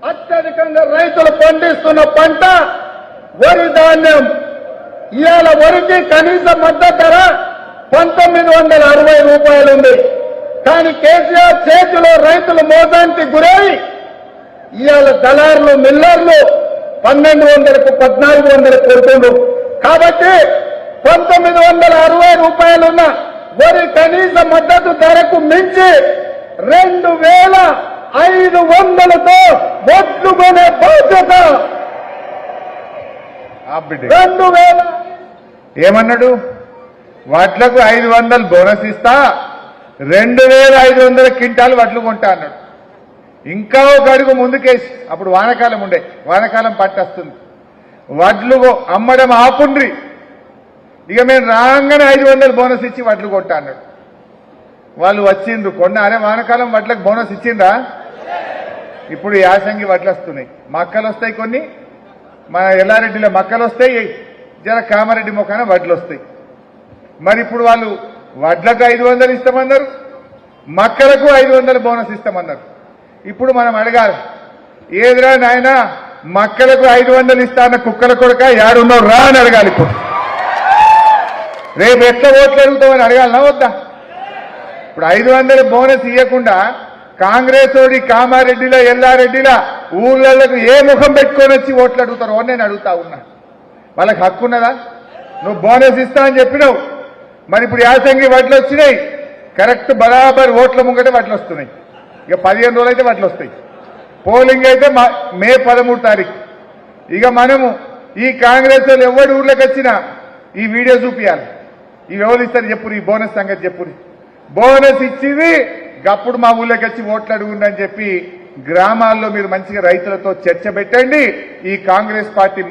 అత్యధికంగా రైతులు పండిస్తున్న పంట వరి ధాన్యం. ఇవాళ వరికి కనీస మద్దతు ధర 1960 రూపాయలు ఉంది. కానీ కేసీఆర్ చేతిలో రైతులు మోసానికి గురై ఇవాళ దళారులు మిల్లర్లు 1200కు 1400 కొడుతుండ్రు. కాబట్టి 1960 రూపాయలున్న వరి కనీస మద్దతు ధరకు మించి 2500తో ఓట్లు కొనే బాధ్యత 2000. ఏమన్నాడు? వడ్లకు 500 బోనస్ ఇస్తా, 2500 క్వింటాలు వడ్లు కొంటా అన్నాడు. ఇంకా ఒక అడుగు ముందుకేసి, అప్పుడు వానకాలం ఉండే, వానకాలం పట్టొస్తుంది, వడ్లు అమ్మడం ఆపుండ్రి, ఇక మేము రాగానే 500 బోనస్ ఇచ్చి వడ్లు కొంటా అన్నాడు. వాళ్ళు వచ్చిండ్రు కొన్నారే. వానకాలం వడ్లకు బోనస్ ఇచ్చిండ్రా? ఇప్పుడు యాసంగి వడ్లు వస్తున్నాయి, మక్కలు వస్తాయి, కొన్ని మన ఎల్లారెడ్డిలో మక్కలు వస్తాయి, జర కామారెడ్డి మొక్కన వడ్లు వస్తాయి. మరి ఇప్పుడు వాళ్ళు వడ్లకు 500 ఇస్తామన్నారు, మక్కలకు 500 బోనస్ ఇస్తామన్నారు. ఇప్పుడు మనం అడగాలి, ఏదిరా నాయన మక్కలకు 500 ఇస్తాన్న కుక్కల కొడుక యాడున్నావు రా అని అడగాలి. ఇప్పుడు రేపు ఎట్లా ఓట్లు అడుగుతామని అడగాలనా వద్దా? ఇప్పుడు 500 బోనస్ ఇవ్వకుండా కాంగ్రెస్ ఓడి కామారెడ్డిలో ఎల్లారెడ్డిలో ఊళ్ళకు ఏ ముఖం పెట్టుకొని వచ్చి ఓట్లు అడుగుతారో అని నేను అడుగుతా ఉన్నా. వాళ్ళకి హక్కు ఉన్నదా? నువ్వు బోనస్ ఇస్తా అని చెప్పినావు, మరి ఇప్పుడు యాసంగి వడ్లు వచ్చినాయి, కరెక్ట్ బరాబర్ ఓట్ల ముంగటే వడ్లు వస్తున్నాయి. ఇక 15 రోజులు అయితే వడ్లు వస్తాయి. పోలింగ్ అయితే మే 13 తారీఖు. ఇక మనము ఈ కాంగ్రెస్ వాళ్ళు ఎవరి ఊర్లోకి వచ్చినా ఈ వీడియో చూపించాలి. ఇవి ఎవరు ఇస్తారు చెప్పురు, ఈ బోనస్ సంగతి చెప్పురు. బోనస్ ఇచ్చింది గప్పుడు మా ఊళ్ళోకి వచ్చి ఓట్లు అడుగుండని చెప్పి గ్రామాల్లో మీరు మంచిగా రైతులతో చర్చ పెట్టండి. ఈ కాంగ్రెస్ పార్టీ